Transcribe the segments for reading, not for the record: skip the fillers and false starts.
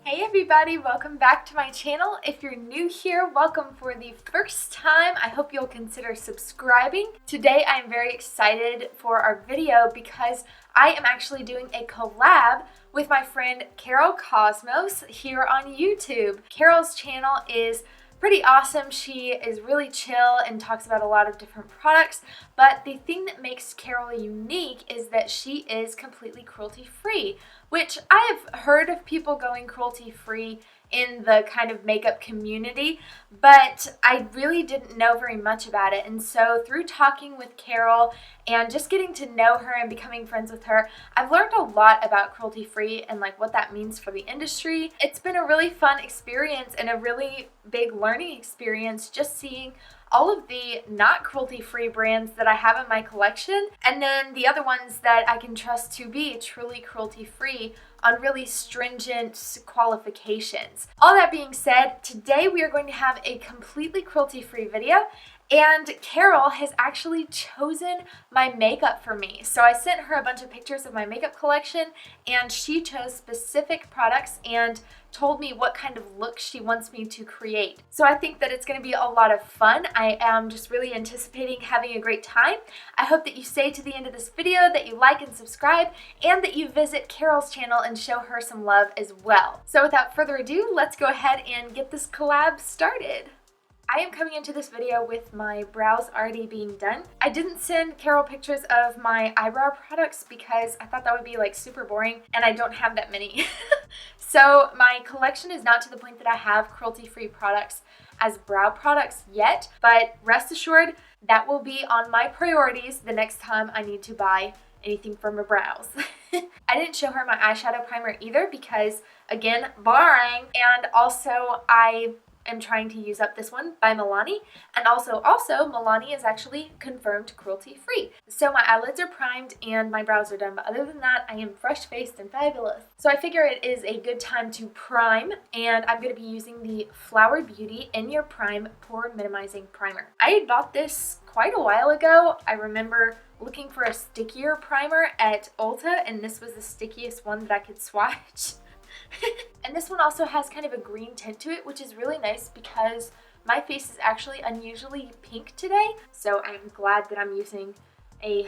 Hey everybody, welcome back to my channel. If you're new here, welcome for the first time. I hope you'll consider subscribing. Today I am very excited for our video because I am actually doing a collab with my friend CarolCosmos here on YouTube. Carol's channel is pretty awesome. She is really chill and talks about a lot of different products, but the thing that makes Carol unique is that she is completely cruelty-free, which I have heard of people going cruelty-free in the kind of makeup community, but I really didn't know very much about it. And so through talking with Carol and just getting to know her and becoming friends with her, I've learned a lot about cruelty-free and like what that means for the industry. It's been a really fun experience and a really big learning experience just seeing all of the not cruelty-free brands that I have in my collection, and then the other ones that I can trust to be truly cruelty-free on really stringent qualifications. All that being said, today we are going to have a completely cruelty-free video, and Carol has actually chosen my makeup for me. So I sent her a bunch of pictures of my makeup collection, and she chose specific products and told me what kind of look she wants me to create. So I think that it's going to be a lot of fun. I am just really anticipating having a great time. I hope that you stay to the end of this video, that you like and subscribe, and that you visit Carol's channel and show her some love as well. So without further ado, let's go ahead and get this collab started. I am coming into this video with my brows already being done. I didn't send Carol pictures of my eyebrow products because I thought that would be like super boring and I don't have that many. So my collection is not to the point that I have cruelty-free products as brow products yet, but rest assured that will be on my priorities the next time I need to buy anything for my brows. I didn't show her my eyeshadow primer either because, again, boring, and also I am trying to use up this one by Milani, and also Milani is actually confirmed cruelty-free. So my eyelids are primed and my brows are done, but other than that I am fresh-faced and fabulous. So I figure it is a good time to prime, and I'm going to be using the Flower Beauty In Your Prime Pore Minimizing Primer. I had bought this quite a while ago. I remember looking for a stickier primer at Ulta, and this was the stickiest one that I could swatch. And this one also has kind of a green tint to it, which is really nice because my face is actually unusually pink today. So I'm glad that I'm using a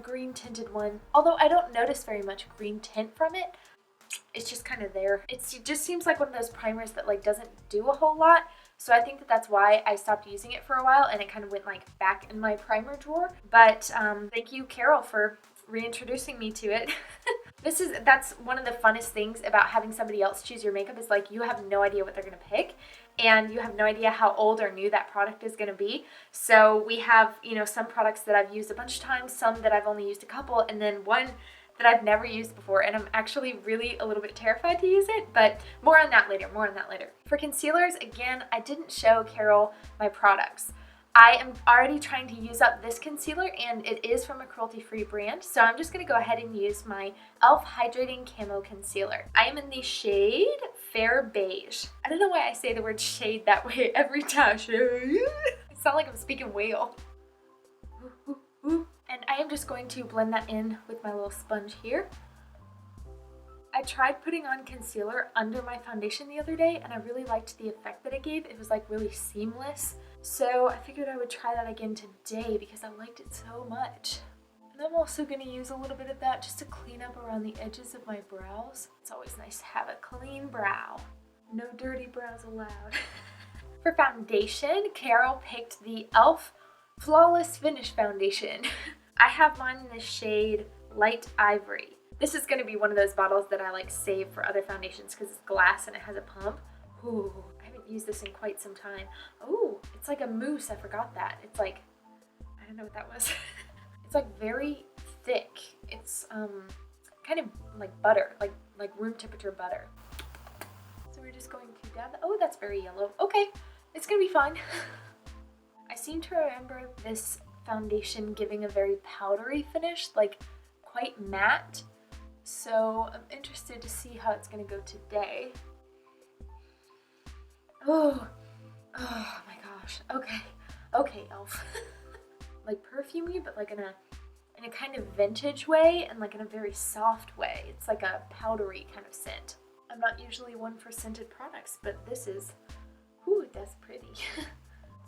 green tinted one. Although I don't notice very much green tint from it. It's just kind of there. It just seems like one of those primers that like doesn't do a whole lot. So I think that that's why I stopped using it for a while and it kind of went like back in my primer drawer. But thank you, Carol, for reintroducing me to it. That's one of the funnest things about having somebody else choose your makeup is like you have no idea what they're going to pick and you have no idea how old or new that product is going to be. So we have, you know, some products that I've used a bunch of times, some that I've only used a couple, and then one that I've never used before, and I'm actually really a little bit terrified to use it, but more on that later. For concealers, again, I didn't show Carol my products. I am already trying to use up this concealer, and it is from a cruelty-free brand, so I'm just going to go ahead and use my E.L.F. Hydrating Camo Concealer. I am in the shade Fair Beige. I don't know why I say the word shade that way every time. I sound like I'm speaking whale. And I am just going to blend that in with my little sponge here. I tried putting on concealer under my foundation the other day, and I really liked the effect that it gave. It was like really seamless. So I figured I would try that again today because I liked it so much. And I'm also going to use a little bit of that just to clean up around the edges of my brows. It's always nice to have a clean brow. No dirty brows allowed. For foundation, Carol picked the E.L.F. Flawless Finish Foundation. I have mine in the shade Light Ivory. This is going to be one of those bottles that I like save for other foundations because it's glass and it has a pump. Ooh, I haven't used this in quite some time. Oh, it's like a mousse. I forgot that. It's like, I don't know what that was. It's like very thick. It's kind of like butter, like room temperature butter. So we're just going to dab that. Oh, that's very yellow. Okay, it's gonna be fine. I seem to remember this foundation giving a very powdery finish, like quite matte. So I'm interested to see how it's gonna go today. Oh my gosh. Okay, E.L.F. Like perfumey, but like in a kind of vintage way and like in a very soft way. It's like a powdery kind of scent. I'm not usually one for scented products, but this is, whew, that's pretty.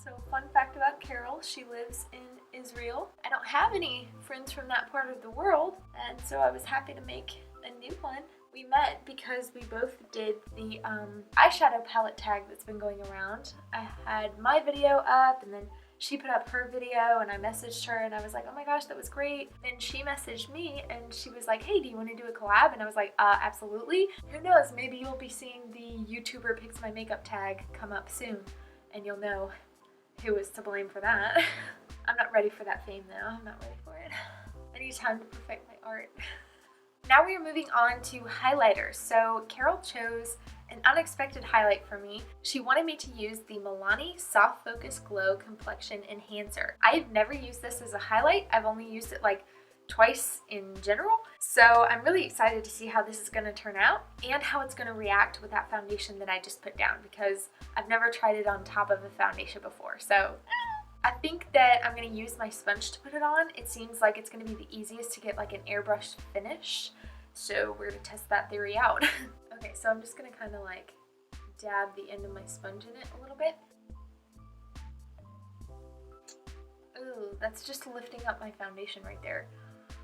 So fun fact about Carol, she lives in Israel. I don't have any friends from that part of the world, and so I was happy to make a new one. We met because we both did the eyeshadow palette tag that's been going around. I had my video up, and then she put up her video, and I messaged her, and I was like, oh my gosh, that was great. Then she messaged me, and she was like, hey, do you want to do a collab? And I was like, absolutely. Who knows, maybe you'll be seeing the YouTuber Picks My Makeup tag come up soon, and you'll know who was to blame for that. I'm not ready for that fame though. I'm not ready for it. I need time to perfect my art. Now we are moving on to highlighters. So Carol chose an unexpected highlight for me. She wanted me to use the Milani Soft Focus Glow Complexion Enhancer. I've never used this as a highlight. I've only used it like twice in general. So I'm really excited to see how this is going to turn out and how it's going to react with that foundation that I just put down, because I've never tried it on top of a foundation before. So I think that I'm going to use my sponge to put it on. It seems like it's going to be the easiest to get like an airbrush finish. So we're going to test that theory out. Okay, so I'm just going to kind of like dab the end of my sponge in it a little bit. Ooh, that's just lifting up my foundation right there.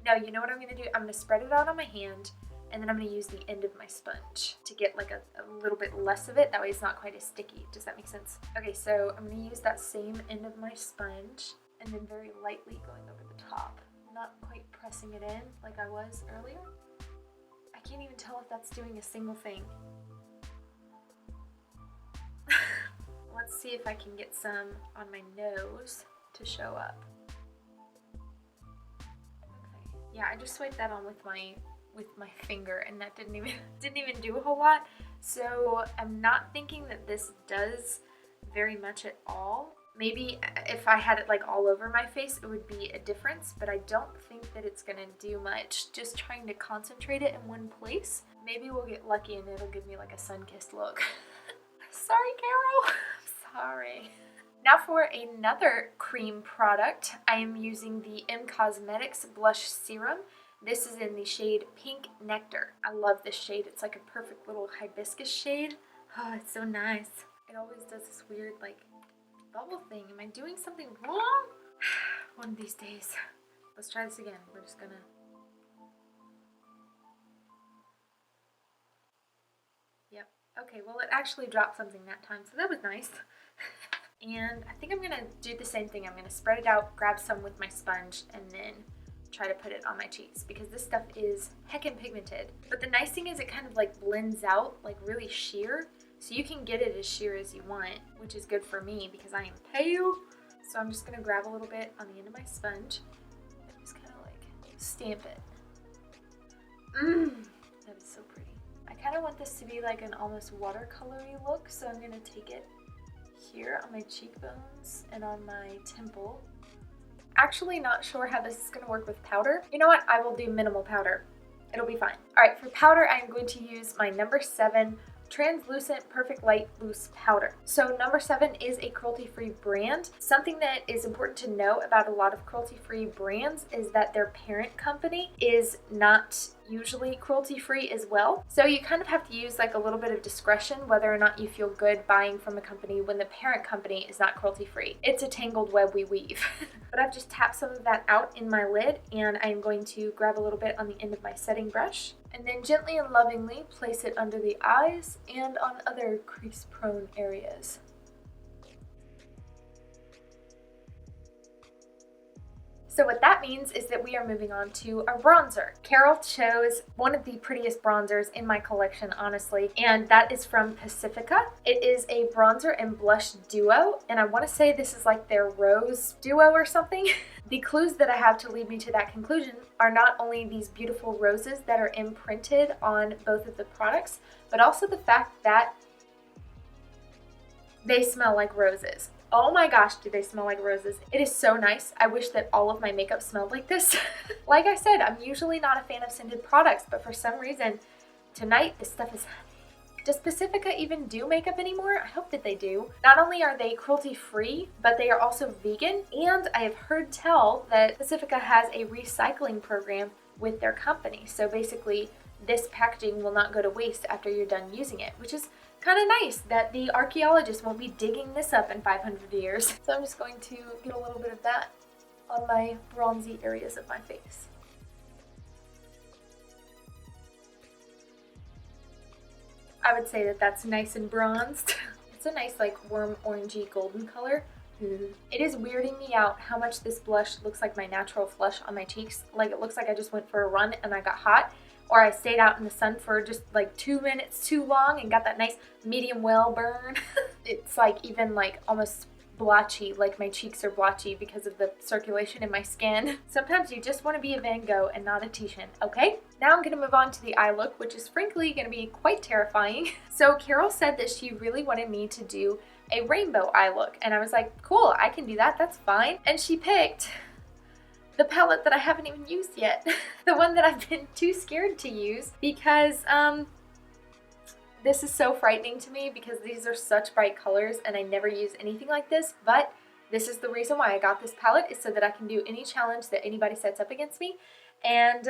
Now, you know what I'm going to do? I'm going to spread it out on my hand, and then I'm going to use the end of my sponge to get like a little bit less of it. That way it's not quite as sticky. Does that make sense? Okay, so I'm going to use that same end of my sponge, and then very lightly going over the top. Not quite pressing it in like I was earlier. I can't even tell if that's doing a single thing. Let's see if I can get some on my nose to show up. Yeah, I just swiped that on with my finger, and that didn't even do a whole lot. So I'm not thinking that this does very much at all. Maybe if I had it like all over my face, it would be a difference, but I don't think that it's gonna do much. Just trying to concentrate it in one place. Maybe we'll get lucky and it'll give me like a sun-kissed look. Sorry, Carol. Sorry. Now for another cream product, I am using the Cosmetics Blush Serum. This is in the shade Pink Nectar. I love this shade. It's like a perfect little hibiscus shade. Oh, it's so nice. It always does this weird like bubble thing. Am I doing something wrong? One of these days. Let's try this again. We're just gonna... Yep. Okay, well it actually dropped something that time, so that was nice. And I think I'm going to do the same thing. I'm going to spread it out, grab some with my sponge, and then try to put it on my cheeks, because this stuff is heckin' pigmented. But the nice thing is it kind of like blends out like really sheer, so you can get it as sheer as you want, which is good for me because I am pale. So I'm just going to grab a little bit on the end of my sponge and just kind of like stamp it. That is so pretty. I kind of want this to be like an almost watercolory look, so I'm going to take it here on my cheekbones and on my temple. Actually not sure how this is going to work with powder. You know what? I will do minimal powder. It'll be fine. Alright, for powder I'm going to use my number 7 Translucent Perfect Light Loose Powder. So number 7 is a cruelty-free brand. Something that is important to know about a lot of cruelty-free brands is that their parent company is not usually cruelty-free as well. So you kind of have to use like a little bit of discretion whether or not you feel good buying from a company when the parent company is not cruelty-free. It's a tangled web we weave. But I've just tapped some of that out in my lid, and I'm going to grab a little bit on the end of my setting brush and then gently and lovingly place it under the eyes and on other crease-prone areas. So what that means is that we are moving on to a bronzer. Carol chose one of the prettiest bronzers in my collection, honestly, and that is from Pacifica. It is a bronzer and blush duo, and I want to say this is like their rose duo or something. The clues that I have to lead me to that conclusion are not only these beautiful roses that are imprinted on both of the products, but also the fact that they smell like roses. Oh my gosh, do they smell like roses. It is so nice. I wish that all of my makeup smelled like this. Like I said, I'm usually not a fan of scented products, but for some reason, tonight this stuff is... Does Pacifica even do makeup anymore? I hope that they do. Not only are they cruelty-free, but they are also vegan, and I have heard tell that Pacifica has a recycling program with their company. So basically, this packaging will not go to waste after you're done using it, which is kind of nice that the archaeologists won't be digging this up in 500 years. So I'm just going to get a little bit of that on my bronzy areas of my face. I would say that that's nice and bronzed. It's a nice like warm orangey golden color. It is weirding me out how much this blush looks like my natural flush on my cheeks. Like it looks like I just went for a run and I got hot, or I stayed out in the sun for just like 2 minutes too long and got that nice medium well burn. It's like even like almost blotchy, like my cheeks are blotchy because of the circulation in my skin. Sometimes you just want to be a Van Gogh and not a Titian, okay? Now I'm going to move on to the eye look, which is frankly going to be quite terrifying. So Carol said that she really wanted me to do a rainbow eye look, and I was like, cool, I can do that, that's fine. And she picked the palette that I haven't even used yet. The one that I've been too scared to use because this is so frightening to me because these are such bright colors and I never use anything like this, but this is the reason why I got this palette, is so that I can do any challenge that anybody sets up against me, and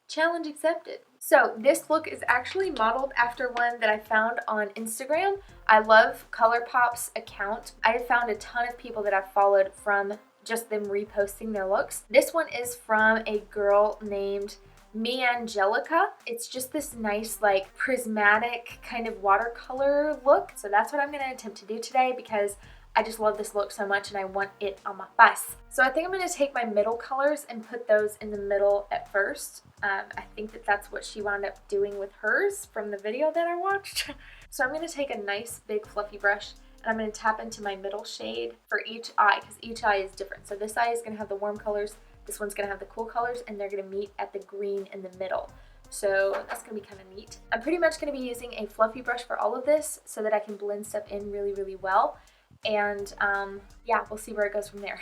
challenge accepted. So this look is actually modeled after one that I found on Instagram. I love ColourPop's account. I have found a ton of people that I've followed from just them reposting their looks. This one is from a girl named Me Angelica. It's just this nice like prismatic kind of watercolor look. So that's what I'm gonna attempt to do today because I just love this look so much and I want it on my face. So I think I'm gonna take my middle colors and put those in the middle at first. I think that that's what she wound up doing with hers from the video that I watched. So I'm gonna take a nice big fluffy brush and I'm gonna tap into my middle shade for each eye because each eye is different. So this eye is gonna have the warm colors, this one's gonna have the cool colors, and they're gonna meet at the green in the middle. So that's gonna be kind of neat. I'm pretty much gonna be using a fluffy brush for all of this so that I can blend stuff in really, really well. And yeah, we'll see where it goes from there.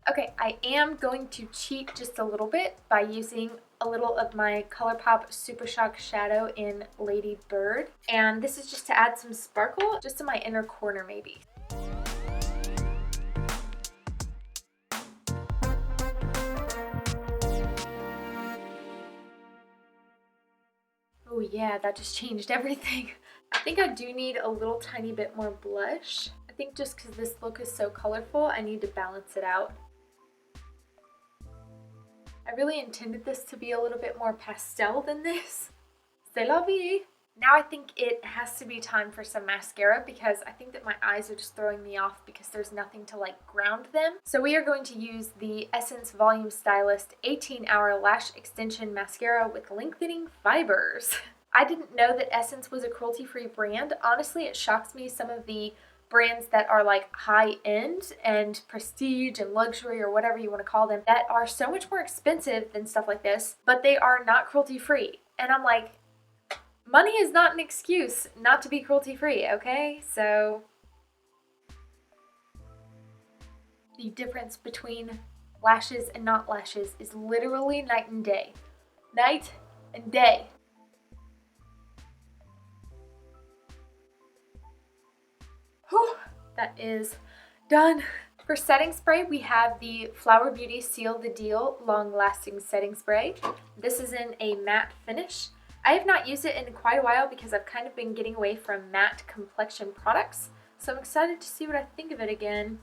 Okay, I am going to cheat just a little bit by using a little of my ColourPop Super Shock Shadow in Lady Bird. And this is just to add some sparkle, just in my inner corner maybe. Oh yeah, that just changed everything. I think I do need a little tiny bit more blush. I think just because this look is so colorful, I need to balance it out. I really intended this to be a little bit more pastel than this. C'est la vie. Now I think it has to be time for some mascara because I think that my eyes are just throwing me off because there's nothing to like ground them. So we are going to use the Essence Volume Stylist 18-Hour Lash Extension Mascara with Lengthening Fibers. I didn't know that Essence was a cruelty-free brand. Honestly, it shocks me some of the brands that are like high end and prestige and luxury or whatever you want to call them that are so much more expensive than stuff like this, but they are not cruelty free. And I'm like, money is not an excuse not to be cruelty free, okay? So the difference between lashes and not lashes is literally night and day. Night and day. Whew, that is done. For setting spray, we have the Flower Beauty Seal the Deal Long Lasting Setting Spray. This is in a matte finish. I have not used it in quite a while because I've kind of been getting away from matte complexion products. So I'm excited to see what I think of it again.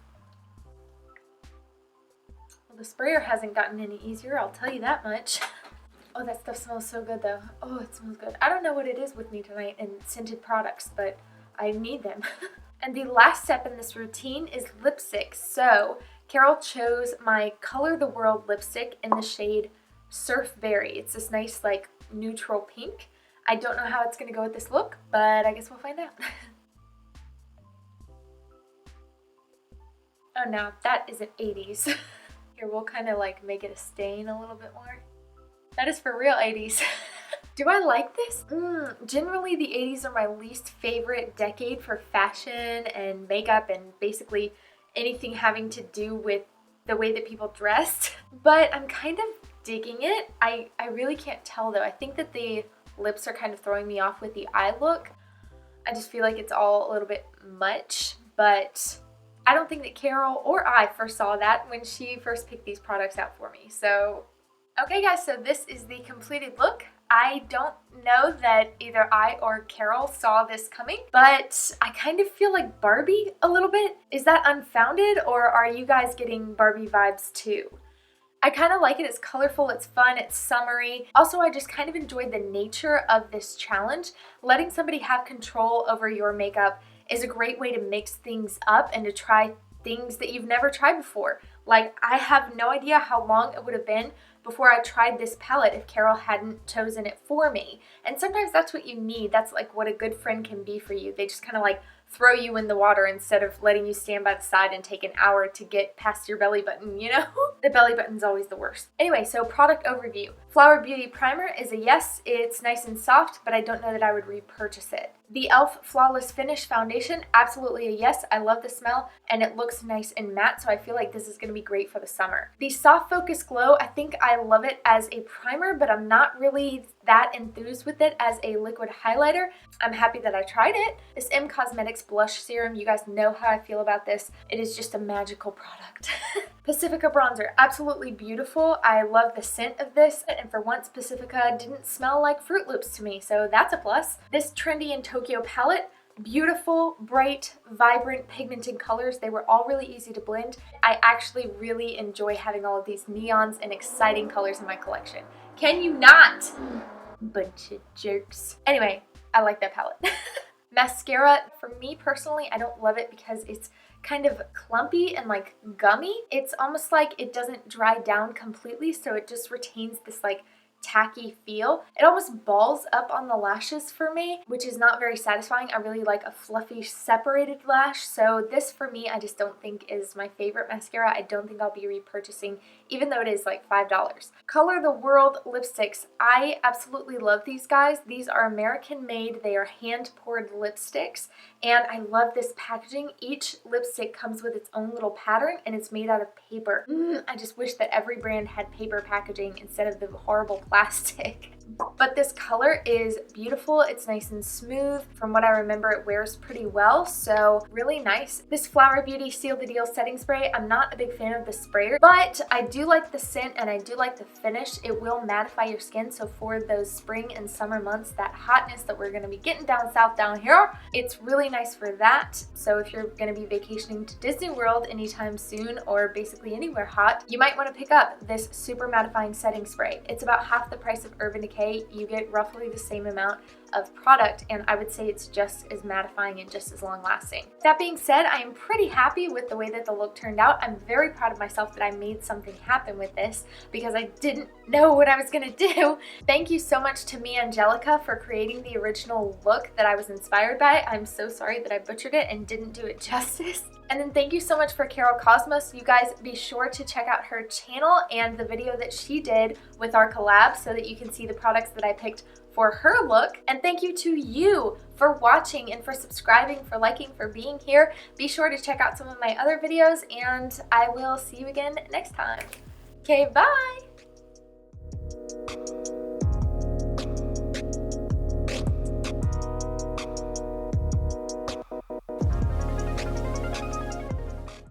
Well, the sprayer hasn't gotten any easier, I'll tell you that much. Oh, that stuff smells so good though. Oh, it smells good. I don't know what it is with me tonight and scented products, but I need them. And the last step in this routine is lipstick. So Carol chose my Color the World lipstick in the shade Surf Berry. It's this nice like neutral pink. I don't know how it's gonna go with this look, but I guess we'll find out. Oh no, that is an 80s. Here, we'll kind of like make it a stain a little bit more. That is for real 80s. Do I like this? Generally, the 80s are my least favorite decade for fashion and makeup and basically anything having to do with the way that people dressed. But I'm kind of digging it. I really can't tell though. I think that the lips are kind of throwing me off with the eye look. I just feel like it's all a little bit much, but I don't think that Carol or I first saw that when she first picked these products out for me. So, okay guys, so this is the completed look. I don't know that either I or Carol saw this coming, but I kind of feel like Barbie a little bit. Is that unfounded, or are you guys getting Barbie vibes too? I kind of like it. It's colorful, it's fun, it's summery. Also, I just kind of enjoyed the nature of this challenge. Letting somebody have control over your makeup is a great way to mix things up and to try things that you've never tried before. Like, I have no idea how long it would have been before I tried this palette if Carol hadn't chosen it for me. And sometimes that's what you need. That's like what a good friend can be for you. They just kind of like throw you in the water instead of letting you stand by the side and take an hour to get past your belly button, you know? The belly button's always the worst. Anyway, so product overview. Flower Beauty Primer is a yes. It's nice and soft, but I don't know that I would repurchase it. The E.L.F. Flawless Finish Foundation, absolutely a yes. I love the smell and it looks nice and matte, so I feel like this is going to be great for the summer. The Soft Focus Glow, I think I love it as a primer, but I'm not really that enthused with it as a liquid highlighter. I'm happy that I tried it. This M Cosmetics Blush Serum, you guys know how I feel about this. It is just a magical product. Pacifica Bronzer, absolutely beautiful. I love the scent of this, and for once Pacifica didn't smell like Fruit Loops to me, so that's a plus. This Trendy in Tokyo palette, beautiful, bright, vibrant, pigmented colors. They were all really easy to blend. I actually really enjoy having all of these neons and exciting colors in my collection. Can you not? Bunch of jerks. Anyway, I like that palette. Mascara, for me personally, I don't love it because it's kind of clumpy and like gummy. It's almost like it doesn't dry down completely, so it just retains this like tacky feel. It almost balls up on the lashes for me, which is not very satisfying. I really like a fluffy separated lash, so this for me I just don't think is my favorite mascara. I don't think I'll be repurchasing, even though it is like $5. Color the World lipsticks. I absolutely love these guys. These are American made. They are hand poured lipsticks, and I love this packaging. Each lipstick comes with its own little pattern and it's made out of paper. I just wish that every brand had paper packaging instead of the horrible plastic. But this color is beautiful. It's nice and smooth. From what I remember, it wears pretty well, so really nice. This Flower Beauty Seal the Deal setting spray, I'm not a big fan of the sprayer, but I do like the scent and I do like the finish. It will mattify your skin, so for those spring and summer months, that hotness that we're going to be getting down south down here, it's really nice for that. So if you're going to be vacationing to Disney World anytime soon, or basically anywhere hot, you might want to pick up this super mattifying setting spray. It's about half the price of Urban Decay decay, you get roughly the same amount of product, and I would say it's just as mattifying and just as long lasting. That being said, I am pretty happy with the way that the look turned out. I'm very proud of myself that I made something happen with this because I didn't know what I was gonna do. Thank you so much to me, Angelica, for creating the original look that I was inspired by. I'm so sorry that I butchered it and didn't do it justice. And then thank you so much for CarolCosmos. You guys be sure to check out her channel and the video that she did with our collab so that you can see the products that I picked for her look. And thank you to you for watching and for subscribing, for liking, for being here. Be sure to check out some of my other videos, and I will see you again next time. Okay, bye!